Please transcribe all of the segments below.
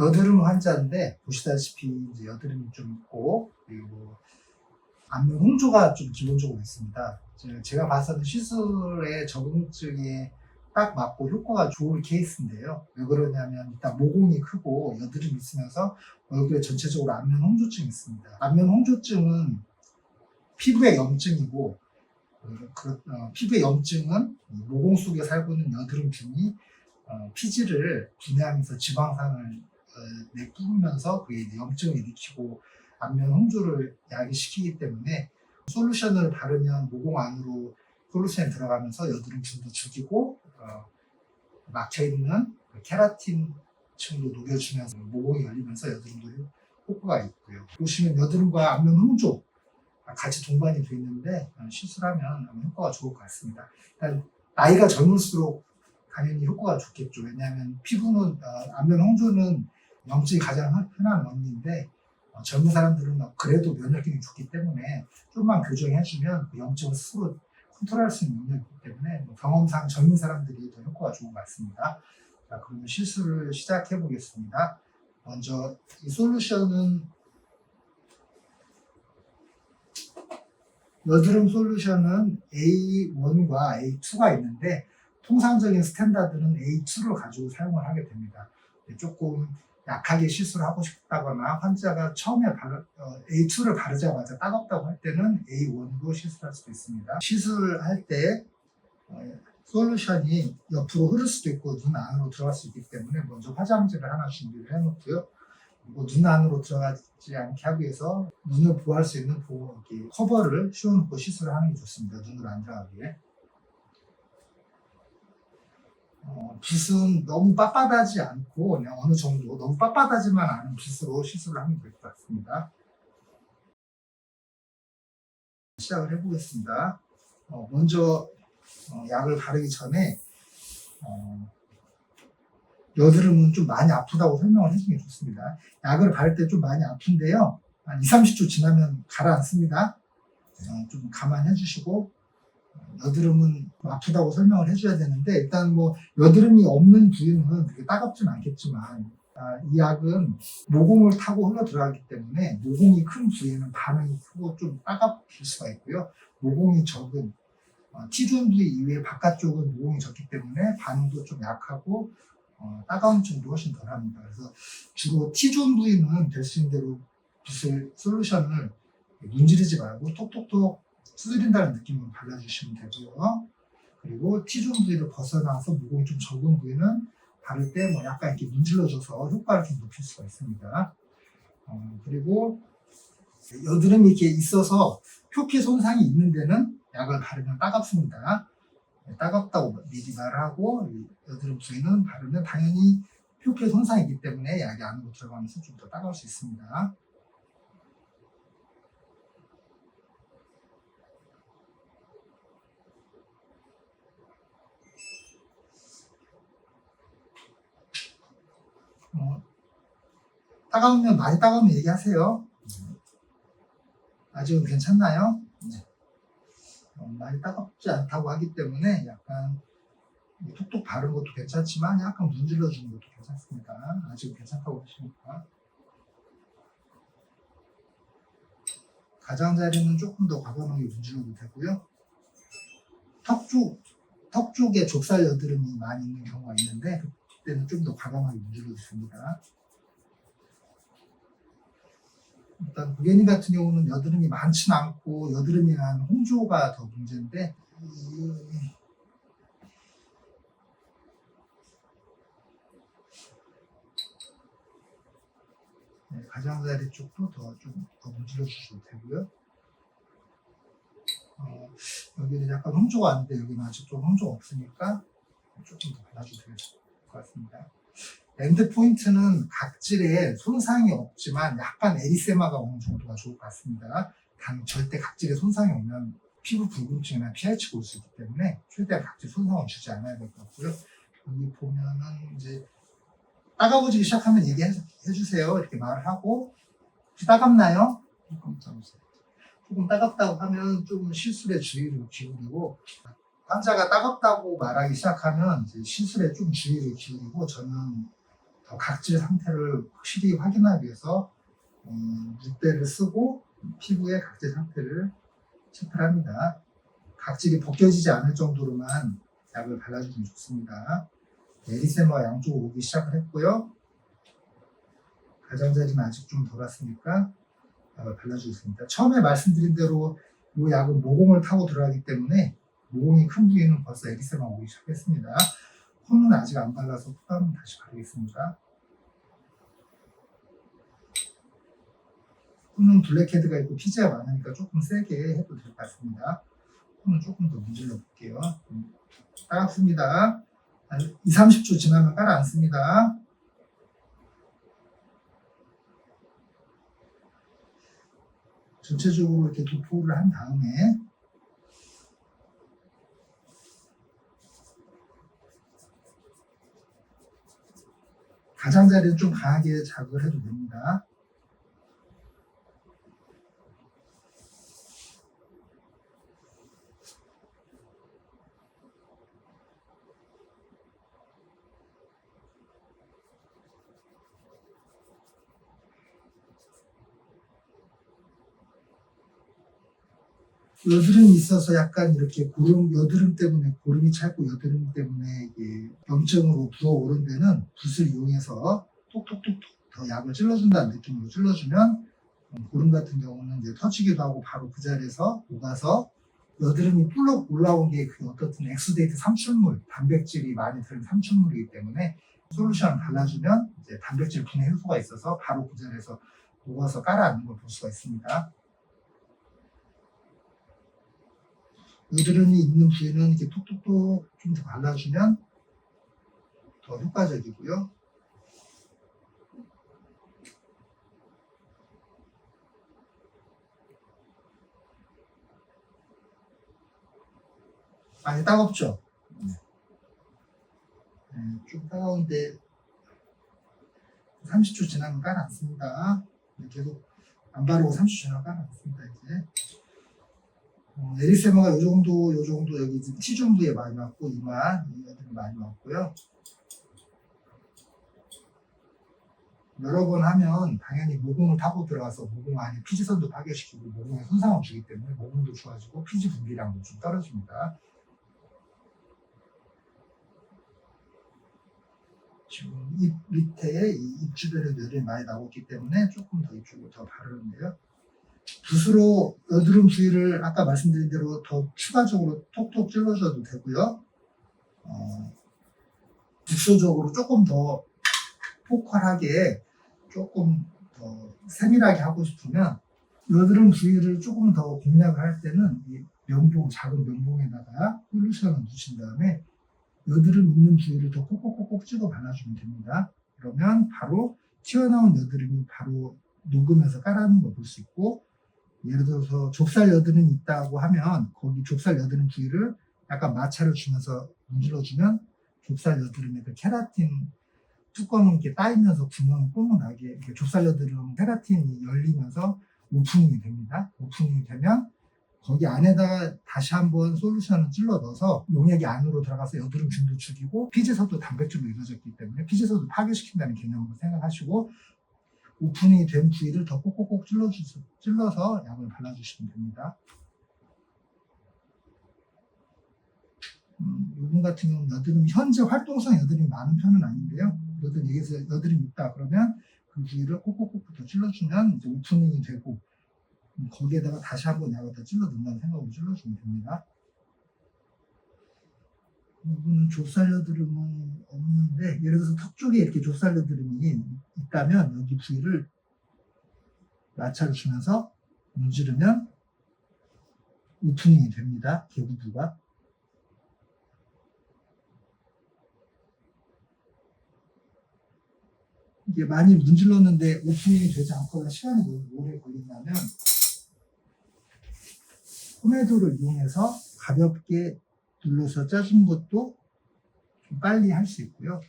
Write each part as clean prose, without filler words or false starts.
여드름 환자인데 보시다시피 이제 여드름이 좀 있고 그리고 안면 홍조가 좀 기본적으로 있습니다. 제가 봐서는 시술에 적응증에 딱 맞고 효과가 좋은 케이스인데요. 왜 그러냐면 일단 모공이 크고 여드름이 있으면서 얼굴에 전체적으로 안면 홍조증이 있습니다. 안면 홍조증은 피부의 염증이고 피부의 염증은 모공 속에 살고 있는 여드름균이 피지를 분해하면서 지방산을 내뿜으면서 그게 염증을 일으키고 안면 홍조를 야기시키기 때문에 솔루션을 바르면 모공 안으로 솔루션이 들어가면서 여드름균도 죽이고 막혀있는 케라틴 층도 녹여주면서 모공이 열리면서 여드름도 효과가 있고요. 보시면 여드름과 안면 홍조 같이 동반이 되어 있는데 시술하면 효과가 좋을 것 같습니다. 일단 나이가 젊을수록 당연히 효과가 좋겠죠. 왜냐하면 피부는 안면 홍조는 염증이 가장 흔한 원인인데 젊은 사람들은 그래도 면역력이 좋기 때문에 좀만 교정해주면 그 염증을 스스로 컨트롤할 수 있는 능력이 있기 때문에 경험상 젊은 사람들이 더 효과가 좋은 것 같습니다. 자, 그러면 시술을 시작해 보겠습니다. 먼저 이 솔루션은 여드름 솔루션은 A1과 A2가 있는데 통상적인 스탠다드는 A2를 가지고 사용을 하게 됩니다. 조금 약하게 시술하고 싶다거나 환자가 처음에 A2를 바르자마자 따갑다고 할 때는 A1로 시술할 수도 있습니다. 시술할 때 솔루션이 옆으로 흐를 수도 있고 눈 안으로 들어갈 수 있기 때문에 먼저 화장지를 하나 준비를 해놓고요. 그리고 눈 안으로 들어가지 않게 하기 위해서 눈을 보호할 수 있는 커버를 씌워놓고 시술을 하는 게 좋습니다. 눈으로 안 들어가기에. 빗은 너무 빳빳하지 않고 그냥 어느 정도 너무 빳빳하지만 않은 빗으로 시술을 하면 될 것 같습니다. 시작을 해보겠습니다. 먼저 약을 바르기 전에 여드름은 좀 많이 아프다고 설명을 해주는 게 좋습니다. 약을 바를 때 좀 많이 아픈데요. 한 20, 30초 지나면 가라앉습니다. 좀 감안해 주시고 여드름은 아프다고 설명을 해줘야 되는데 일단 뭐 여드름이 없는 부위는 그렇게 따갑지는 않겠지만 이 약은 모공을 타고 흘러 들어가기 때문에 모공이 큰 부위는 반응이 크고 좀 따갑힐 수가 있고요. 모공이 적은 T존 부위 이외에 바깥쪽은 모공이 적기 때문에 반응도 좀 약하고 따가운 층도 훨씬 덜합니다. 그래서 주로 T존 부위는 될 수 있는 대로 솔루션을 문지르지 말고 톡톡톡 두드린다는 느낌으로 발라주시면 되고요. 그리고 T존 부위를 벗어나서 모공이 좀 적은 부위는 바를 때 뭐 약간 이렇게 문질러줘서 효과를 좀 높일 수가 있습니다. 그리고 여드름이 이렇게 있어서 표피 손상이 있는 데는 약을 바르면 따갑습니다. 따갑다고 미리 말하고 여드름 부위는 바르면 당연히 표피 손상이 있기 때문에 약이 안으로 들어가면서 좀 더 따가울 수 있습니다. 따가우면 많이 따가우면 얘기하세요. 아직은 괜찮나요? 많이 따갑지 않다고 하기 때문에 약간 톡톡 바른 것도 괜찮지만 약간 문질러 주는 것도 괜찮습니다. 아직은 괜찮다고 하시니까. 가장자리는 조금 더 과감하게 문질러도 되고요. 턱 쪽에 좁쌀 여드름이 많이 있는 경우가 있는데 그때는 좀 더 과감하게 문질러도 됩니다. 일단 고객님 같은 경우는 여드름이 많지는 않고 여드름이 난 홍조가 더 문제인데 가장자리 쪽도 좀 더 문질러 주셔도 되고요. 여기는 약간 홍조가 왔는데 여기는 아직 좀 홍조가 없으니까 조금 더 발라줘도 될 것 같습니다. 엔드 포인트는 각질에 손상이 없지만 약간 에리세마가 오는 정도가 좋을 것 같습니다. 절대 각질에 손상이 오면 피부 붉은증이나 pH 올 수 있기 때문에 최대한 각질 손상을 주지 않아야 될 것 같고요. 여기 보면은 이제 따가워지기 시작하면 얘기해 주세요. 이렇게 말을 하고 혹시 따갑나요? 조금 따갑다고 하면 좀 시술에 주의를 기울이고 환자가 따갑다고 말하기 시작하면 이제 시술에 좀 주의를 기울이고 저는 더 각질 상태를 확실히 확인하기 위해서 물때를 쓰고 피부의 각질 상태를 체크를 합니다. 각질이 벗겨지지 않을 정도로만 약을 발라주면 좋습니다. 에리세마가 양쪽으로 오기 시작을 했고요. 가장자리는 아직 좀 덜 왔으니까 약을 발라주겠습니다. 처음에 말씀드린 대로 이 약은 모공을 타고 들어가기 때문에 모공이 큰 부위는 벌써 에리세마가 오기 시작했습니다. 코는 아직 안 발라서 코감은 다시 바르겠습니다. 코는 블랙헤드가 있고 피지가 많으니까 조금 세게 해도 될 것 같습니다. 코는 조금 더 문질러 볼게요. 따갑습니다. 2, 30초 지나면 깔아앉습니다. 전체적으로 이렇게 도포를 한 다음에 가장자리는 좀 강하게 자극을 해도 됩니다. 여드름이 있어서 약간 이렇게 여드름 때문에 고름이 찰고 여드름 때문에 이게 염증으로 부어오른 데는 붓을 이용해서 톡톡톡톡 더 약을 찔러준다는 느낌으로 찔러주면 고름 같은 경우는 이제 터지기도 하고 바로 그 자리에서 녹아서 여드름이 뿔럭 올라온 게 그 어떻든 엑스데이트 삼출물, 단백질이 많이 들은 삼출물이기 때문에 솔루션을 발라주면 이제 단백질 분해 효소가 있어서 바로 그 자리에서 녹아서 깔아앉는 걸 볼 수가 있습니다. 여드름이 있는 부위는 이렇게 톡톡톡 좀 더 발라주면 더 효과적이고요. 많이 따갑죠? 좀 따가운데 30초 지나면 깔아앉습니다. 계속 안 바르고 30초 지나면 깔아앉습니다. 이제 에리세마가 요 정도 여기 T 정도에 많이 왔고 이마 여드름 많이 왔고요. 여러 번 하면 당연히 모공을 타고 들어가서 모공 안에 피지선도 파괴시키고 모공에 손상을 주기 때문에 모공도 좋아지고 피지 분비량도 좀 떨어집니다. 지금 입 밑에 입 주변에 여드름이 많이 나고 있기 때문에 조금 더 이쪽으로 더 바르는데요. 붓으로 여드름 부위를 아까 말씀드린 대로 더 추가적으로 톡톡 찔러줘도 되고요. 국소적으로 조금 더 포컬하게 조금 더 세밀하게 하고 싶으면 여드름 부위를 조금 더 공략을 할 때는 이 면봉, 작은 면봉에다가 솔루션을 묻힌 다음에 여드름 있는 부위를 더 꼭꼭꼭꼭 찍어 발라주면 됩니다. 그러면 바로 튀어나온 여드름이 바로 녹으면서 깔아놓는 걸 볼 수 있고, 예를 들어서 좁쌀 여드름이 있다고 하면 거기 좁쌀 여드름 부위를 약간 마찰을 주면서 문질러주면 좁쌀 여드름의 그 케라틴 뚜껑이 이렇게 따이면서 구멍이 뽕 나게 이렇게 좁쌀 여드름 케라틴이 열리면서 오프닝이 됩니다. 오프닝이 되면 거기 안에다가 다시 한번 솔루션을 찔러 넣어서 용액이 안으로 들어가서 여드름 균도 죽이고 피지선도 단백질로 이루어졌기 때문에 피지선도 파괴시킨다는 개념으로 생각하시고 오프닝이 된 부위를 더 꼭꼭꼭 찔러서 약을 발라주시면 됩니다. 이분 같은 경우는 여드름, 현재 활동성 여드름이 많은 편은 아닌데요. 그래도 여기서 여드름이 있다 그러면 그 부위를 꼭꼭꼭 더 찔러주면 이제 오프닝이 되고 거기에다가 다시 한번 약을 더 찔러 넣는다는 생각으로 찔러주면 됩니다. 이분은 좁쌀 여드름은 없는데, 예를 들어서 턱 쪽에 이렇게 좁쌀 여드름이 있다면 여기 부위를 마찰을 주면서 문지르면 오프닝이 됩니다. 개구부가. 이게 많이 문질렀는데 오프닝이 되지 않거나 시간이 너무 오래 걸린다면 포메도를 이용해서 가볍게 눌러서 짜주는 것도 좀 빨리 할 수 있고요.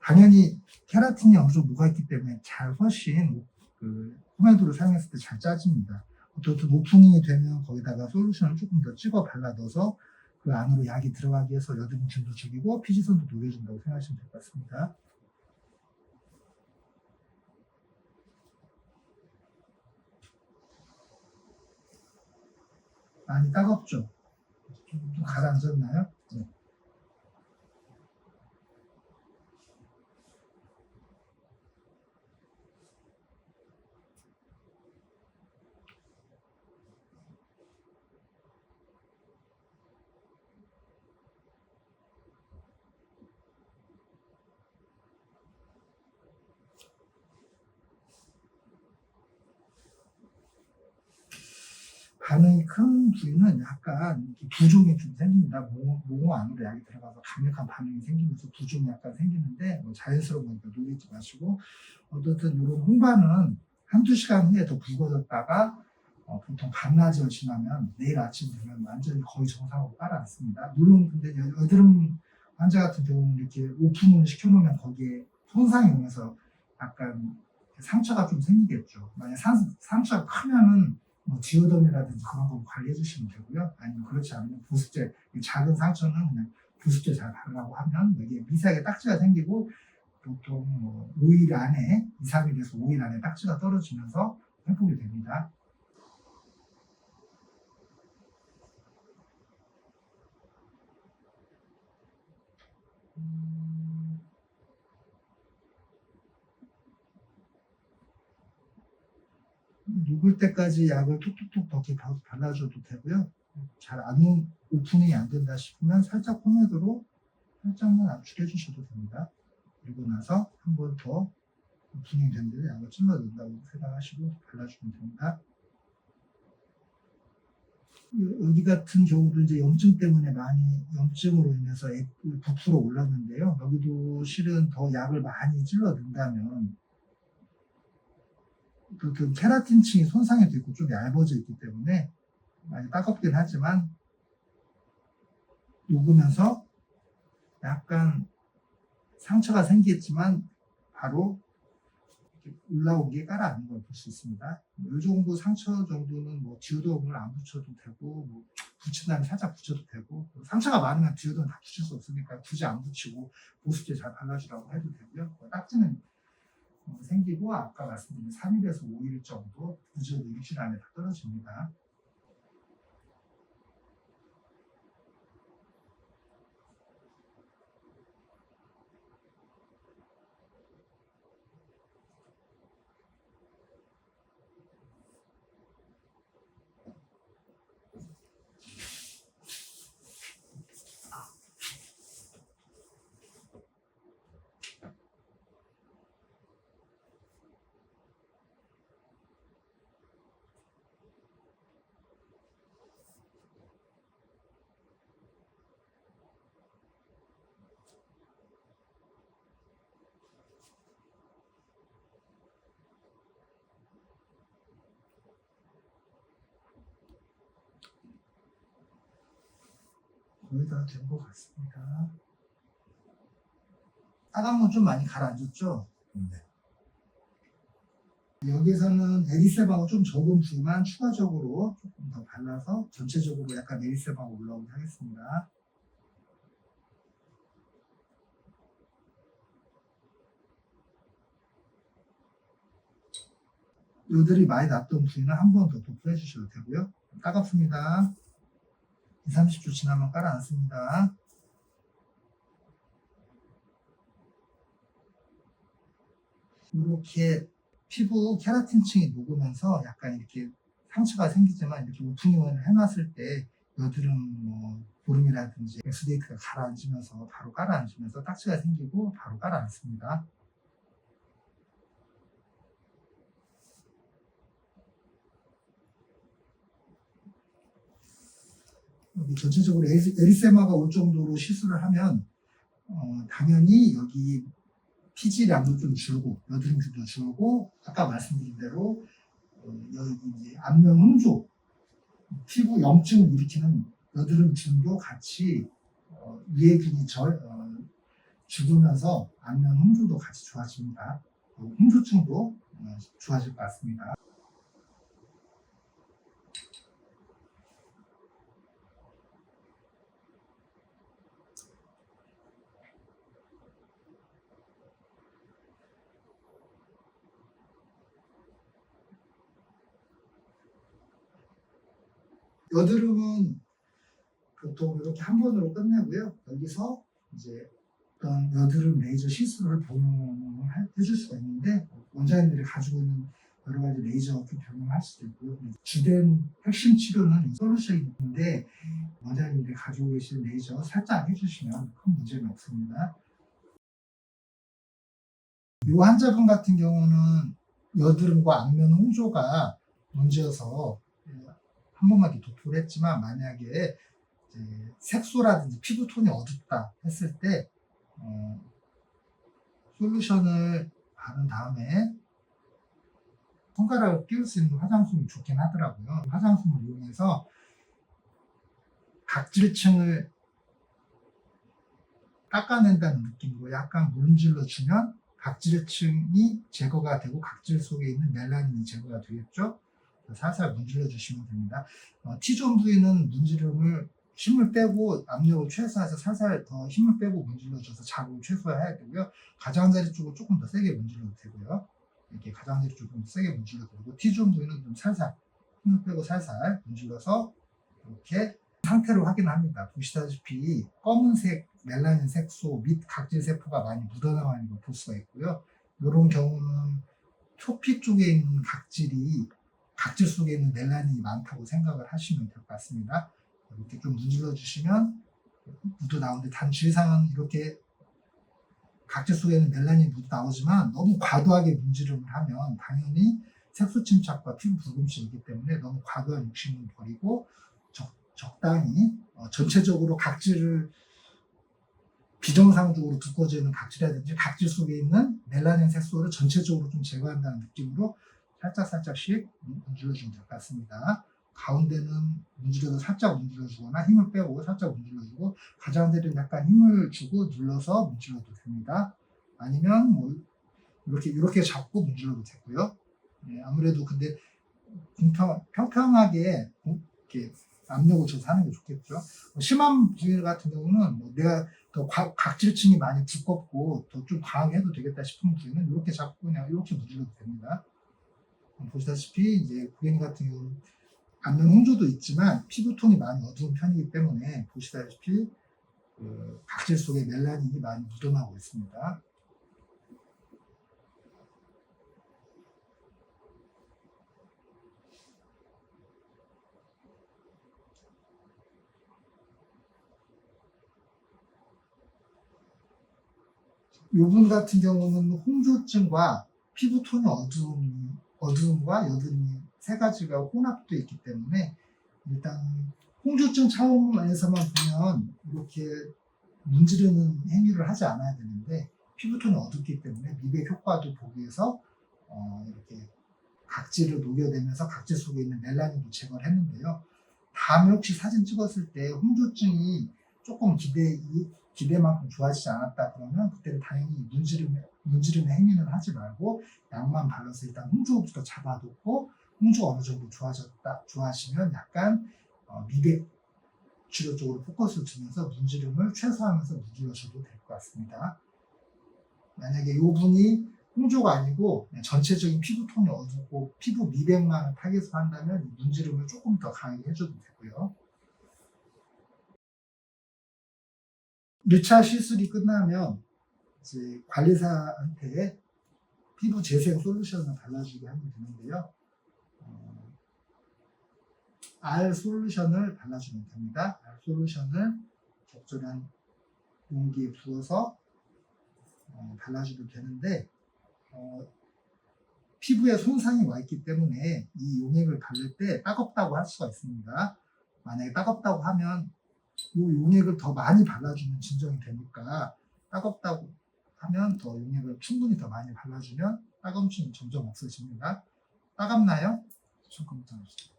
당연히 케라틴이 어느 정도 녹아있기 때문에 훨씬 그 포메도를 사용했을 때 잘 짜집니다. 어떻든 오프닝이 되면 거기다가 솔루션을 조금 더 찍어 발라 넣어서 그 안으로 약이 들어가기 위해서 여드름 균도 죽이고 피지선도 녹여준다고 생각하시면 될 것 같습니다. 많이 따갑죠? 좀 가라앉았나요? 네. 반응이 큰 부위는 약간 이렇게 부종이 좀 생깁니다. 모 안으로 약이 들어가서 강력한 반응이 생기면서 부종이 약간 생기는데 뭐 자연스러운 거니까 놀리지 마시고, 어쨌든 이런 홍반은 한두 시간 후에 더 붉어졌다가 보통 반나절 지나면 내일 아침 되면 완전히 거의 정상으로 깔아앉습니다. 물론 근데 여드름 환자 같은 경우는 이렇게 오픈을 시켜놓으면 거기에 손상이 오면서 약간 상처가 좀 생기겠죠. 만약 상처가 크면은 뭐 디오덤이라든지 그런 거 관리해 주시면 되고요. 아니면 그렇지 않으면 보습제, 작은 상처는 그냥 보습제 잘 바르라고 하면 여기에 미세하게 딱지가 생기고 보통 뭐 5일 안에 2, 3일에서 5일 안에 딱지가 떨어지면서 회복이 됩니다. 녹을 때까지 약을 톡톡톡 더 이렇게 발라줘도 되고요. 잘 안 오프닝이 안 된다 싶으면 살짝 포매드로 살짝만 압축해 주셔도 됩니다. 그리고 나서 한 번 더 오프닝 된 데에 약을 찔러 넣는다고 생각하시고 발라주면 됩니다. 여기 같은 경우도 이제 염증 때문에 많이 염증으로 인해서 부풀어 올랐는데요. 여기도 실은 더 약을 많이 찔러 넣는다면 그 케라틴층이 손상이 되고 좀 얇아져 있기 때문에 많이 따갑긴 하지만 녹으면서 약간 상처가 생기겠지만 바로 올라온 게 깔아앉는 걸 볼 수 있습니다. 이 정도 상처 정도는 뭐 디오dom을 안 붙여도 되고, 뭐 붙인다면 살짝 붙여도 되고, 상처가 많으면 디오돔 다 붙일 수 없으니까 굳이 안 붙이고 보습제 잘 발라주라고 해도 되고요. 딱지는 생기고 아까 말씀드린 3일에서 5일 정도 늦어도 일주일 안에 다 떨어집니다. 거의 다 된 것 같습니다. 따가운 건 좀 많이 가라앉았죠? 네. 여기서는 에리세바가 좀 적은 부위만 추가적으로 조금 더 발라서 전체적으로 약간 에리세바가 올라오게 하겠습니다. 요들이 많이 났던 부위는 한 번 더 도포해 주셔도 되고요. 따갑습니다. 2, 30초 지나면 깔아앉습니다. 이렇게 피부 케라틴층이 녹으면서 약간 이렇게 상처가 생기지만 이렇게 오프닝을 해놨을 때 여드름 뭐 보름이라든지 엑스데이트가 가라앉으면서 바로 깔아앉으면서 딱지가 생기고 바로 깔아앉습니다. 여기 전체적으로 에리세마가 올 정도로 시술을 하면 당연히 여기 피지량도 좀 줄고 여드름도 줄고 아까 말씀드린 대로 여기 이제 안면 홍조 피부 염증을 일으키는 여드름균도 같이 유해균이 죽으면서 안면 홍조도 같이 좋아집니다. 홍조증도 좋아질 것 같습니다. 여드름은 보통 이렇게 한 번으로 끝내고요. 여기서 이제 어떤 여드름 레이저 시술을 복용을 해줄 수가 있는데 원장님들이 가지고 있는 여러 가지 레이저 병용할 수도 있고요. 주된 핵심 치료는 솔루션인데 원장님들이 가지고 계신 레이저 살짝 해주시면 큰 문제는 없습니다. 이 환자분 같은 경우는 여드름과 안면 홍조가 문제여서 한 번만 이렇게 도포를 했지만 만약에 이제 색소라든지 피부톤이 어둡다 했을 때 솔루션을 바른 다음에 손가락을 끼울 수 있는 화장솜이 좋긴 하더라고요. 화장솜을 이용해서 각질층을 깎아낸다는 느낌으로 약간 문질러 주면 각질층이 제거가 되고 각질 속에 있는 멜라닌이 제거가 되겠죠. 살살 문질러 주시면 됩니다. T존 부위는 문지름을 힘을 빼고 압력을 최소화해서 살살 더 힘을 빼고 문질러 줘서 자극을 최소화해야 되고요. 가장자리 쪽을 조금 더 세게 문질러도 되고요. 이렇게 가장자리 쪽을 좀 세게 문질러도 되고 T존 부위는 좀 살살 힘을 빼고 살살 문질러서 이렇게 상태를 확인합니다. 보시다시피 검은색 멜라닌 색소 및 각질 세포가 많이 묻어나와 있는 걸 볼 수가 있고요. 이런 경우는 표피 쪽에 있는 각질 속에 있는 멜라닌이 많다고 생각을 하시면 될 것 같습니다. 이렇게 좀 문질러 주시면 묻어 나오는데 단 주의사항은 이렇게 각질 속에 있는 멜라닌이 묻어 나오지만 너무 과도하게 문지름을 하면 당연히 색소 침착과 피부 붉음증이 있기 때문에 너무 과도한 욕심은 버리고 적당히 전체적으로 각질을 비정상적으로 두꺼워져 있는 각질이라든지 각질 속에 있는 멜라닌 색소를 전체적으로 좀 제거한다는 느낌으로 살짝씩 문질러주면 될 것 같습니다. 가운데는 문질러도 살짝 문질러주거나 힘을 빼고 살짝 문질러주고 가장자리는 약간 힘을 주고 눌러서 문질러도 됩니다. 아니면 뭐 이렇게 잡고 문질러도 되고요. 네, 아무래도 근데 평평하게 이렇게 압력을 줘서 하는 게 좋겠죠. 심한 부위 같은 경우는 내가 더 각질층이 많이 두껍고 더 좀 강하게 해도 되겠다 싶은 부위는 이렇게 잡고 그냥 이렇게 문질러도 됩니다. 보시다시피 이제 고객님 같은 경우는 안면 홍조도 있지만 피부톤이 많이 어두운 편이기 때문에 보시다시피 각질 속에 멜라닌이 많이 묻어나고 있습니다. 요분 같은 경우는 홍조증과 피부톤이 어두움과 여드름이 세 가지가 혼합되어 있기 때문에 일단 홍조증 차원에서만 보면 이렇게 문지르는 행위를 하지 않아야 되는데 피부톤이 어둡기 때문에 미백 효과도 보기 위해서 이렇게 각질을 녹여내면서 각질 속에 있는 멜라닌도 제거를 했는데요. 다음에 혹시 사진 찍었을 때 홍조증이 조금 기대만큼 좋아지지 않았다 그러면 그때는 당연히 문지름의 행위는 하지 말고 약만 발라서 일단 홍조부터 잡아놓고 홍조가 어느 정도 좋아지면 약간 미백 치료 쪽으로 포커스를 두면서 문지름을 최소화하면서 문질러줘도 될 것 같습니다. 만약에 이 분이 홍조가 아니고 전체적인 피부톤이 어둡고 피부 미백만 타겟으로 한다면 문지름을 조금 더 강하게 해줘도 되고요. 1차 시술이 끝나면 이제 관리사한테 피부 재생 솔루션을 발라주게 하면 되는데요. R 솔루션을 발라주면 됩니다. R 솔루션을 적절한 용기에 부어서 발라주면 되는데 피부에 손상이 와 있기 때문에 이 용액을 바를 때 따갑다고 할 수가 있습니다. 만약에 따갑다고 하면 이 용액을 더 많이 발라주면 진정이 되니까 따갑다고 하면 더 용액을 충분히 더 많이 발라주면 따가움증이 점점 없어집니다. 따갑나요? 잠깐만 해주세요.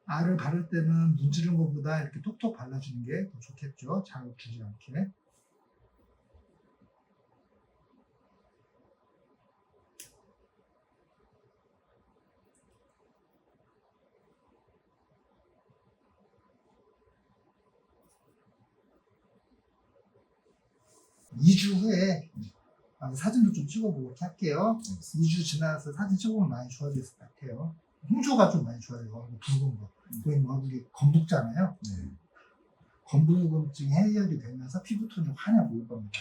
알을 바를 때는 문지르는 것보다 이렇게 톡톡 발라주는 게 더 좋겠죠. 자극 주지 않게. 2주 후에 사진도 좀 찍어보고 이렇게 할게요. 알겠습니다. 2주 지나서 사진 찍어보면 많이 좋아졌을 것 같아요. 홍조가 좀 많이 좋아져요. 얼굴 붉은 거. 거의 뭐 얼굴이 검붉잖아요. 네. 검붉음증이 해결이 되면서 피부톤이 환해 보일 겁니다.